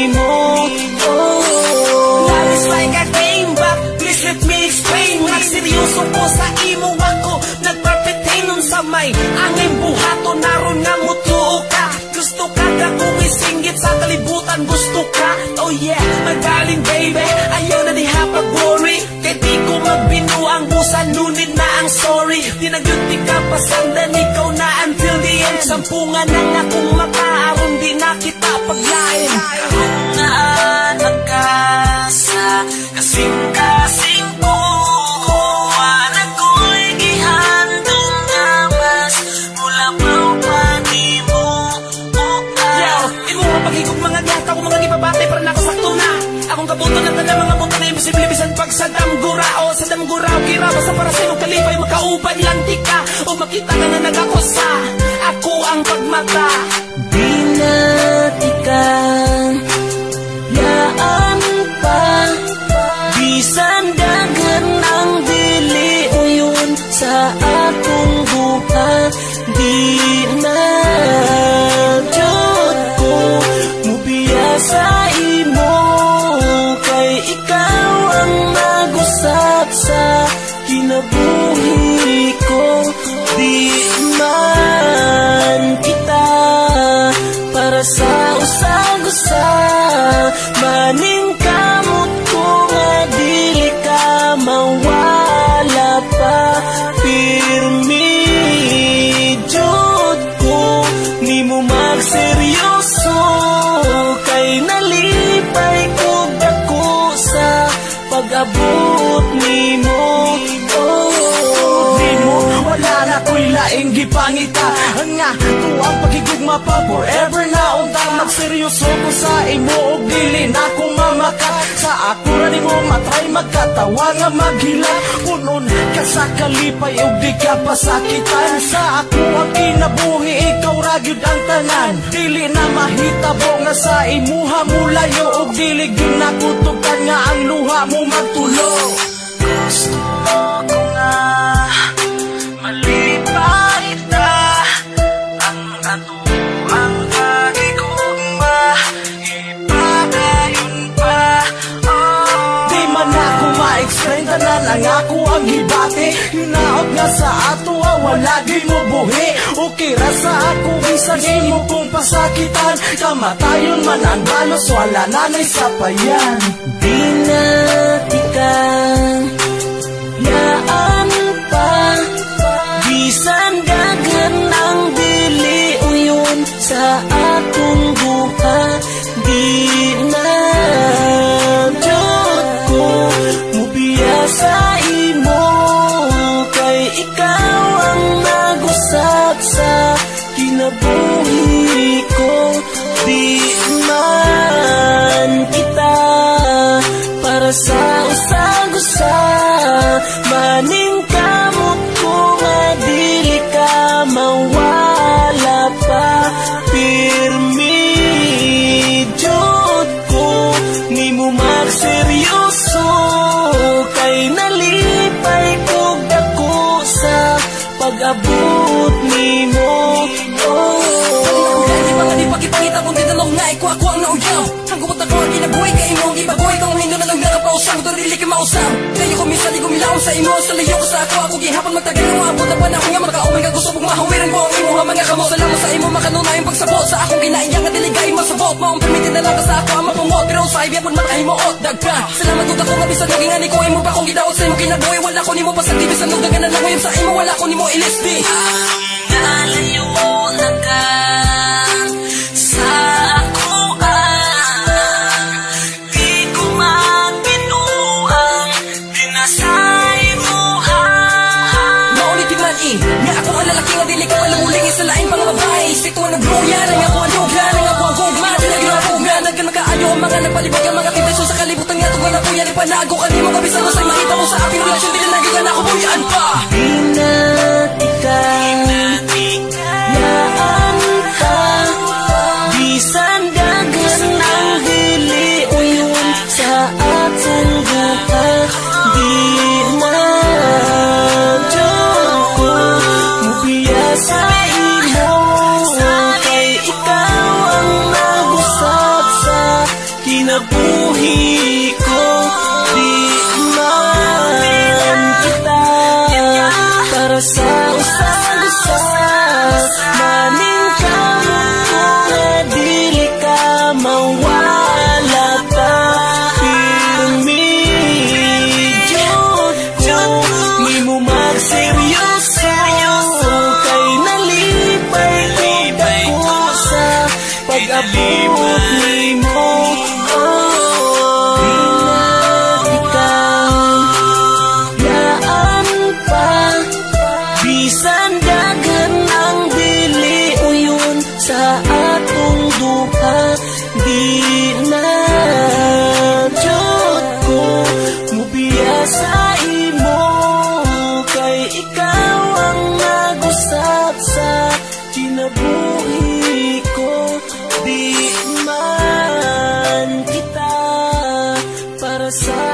nimo. Love is like a game, but please let me explain. Nagseryoso ko sa imo ako, nagperpetain sa may angin buhato, naroon nga mutuo ka. Gusto ka kung isingit sa kalibutan, gusto ka. Oh yeah, my darling baby, ayaw na di hapag-worry. Kaya di ko magbinuang busan, nunit na ang sorry. Di nagyuti ka pasandan, ikaw na until the end. Sampungan na nga kung makaaron, di na kita paglain. Kung naanak ka sa kasing-kasing ko, anak ko'y gihandong namas, mula pa di mo ukan. Imo nga paghigog mga gata ko mga gibabate para nakasakto na. Akong kabuto na tala mga buto na imposible bisan pag sa damgurao. Sa damgurao kira basta para sa'yo kalipay makauban lang tika. O makita ka na nagakusa, ako ang pagmata. Di na tikan yaan pa, bisan dagan ang dili uyon sa akong buhat. Di na jud ko mubiya sa imo, kay ikaw ang nagusap sa kinabuhi ko. Di man kita para sa usag-usa, maning kamot ko nga dili ka mawala pa. Pirmi jud ko nimo magseryoso, kay nalipay ko dako sa pag-abot nimo. Wala na ko'y laing gipangita nga tuwang pagigugma pa forever na unta. Magseryoso ko sa imo og dili na ko mamakat. Sa ako ra nimo matry magkatawa nga maghila. Punon ka sa kalipay og di ka pasakitan. Sa ako ang kinabuhi, ikaw ra gyud ang tanan. Dili na mahitabo nga sa imuha mulayo og dili gyud nakutugan nga ang luha mo magtulo. Gusto ko nga malipay ta ang ato ang pagigugma, ipadayon pa. Di man ako ma-explain, tanan ang ako ang hibati. Hinaot nga sa ato wala di mo buhi. Okay ra sa ako bisan imo kong pasakitan. Kamatayon man ang balos, wala nanay sa payan. Di na tikan yaan pa, bisan dagan ang dili uyon sa akong buhat. Di na jud ko mubiya sa imo, kay ikaw ang nagusap sa kinabuhi ko. Di man kita para sa usag-usa, maning kamot ko nga dili ka mawala pa. Pirmi jud ko nimo magseryoso, kay nalipay ko dako sa pag-abot nimo. Di pagipangita kung tinanong na ikaw ang nauyaw. Ang kumot ako ang kinabuhay ka imo, ang ibabuhay kang hindi na lang nakapausang. Ito dili ka mausang, layo ko minsan di gumilaw sa imo. Sa layo ko sa ako gihapon magtagal ng maabot na panahon nga magkaumay ka. Gusto mong mahawiran ko ang imo ha mga kamo. Salamat sa imo makanuna yung pagsabot sa akong ginaiyang nga diligay masabot. Maong permitin na lang ka sa ako ang mapungot, pero sa ibiyapon makahimuot dagka. Salamat ko ako nga bisan naging ani ko imo pa kong gidaot sa imo kinabuhi. Wala ko nimo pasagdi bisan nagdagan na lang sa imo, wala ko nimo ilisdi. Nalayo na ka sa ako, di ko magbinuang dinasay mo ha. Maulitin man nga ako ang lalaki nga dili ka palanguling sa lain pang babae. Situan ng gruya, nang ako ang lugla, nang ako ang gugma, nagnapuga, nagkanakaayo ang mga nagpalibag ang mga kitasyon sa kalibutan nga tugon na kuya ni panago ka ni mo kabisan mo sa makita mo sa aking relasyon, di na nagigan ako buyaan pa. Di na tikan yaan pa, bisan dagan ang dili uyon sa atong buhat. Di na jud ko mubiya sa imo, kay ikaw ang nagusap sa para sa usag-usag. Maning kamot ko nga dili ka mawala pa. Medyo ko nimo magseryoso, kay nalipay ko sa pag-abot nimo. Bisan dagan ang dili uyon sa atong duha, di na jud ko mubiya sa imo, kay ikaw ang nag-usap sa kinabuhi ko. Di man kita para sa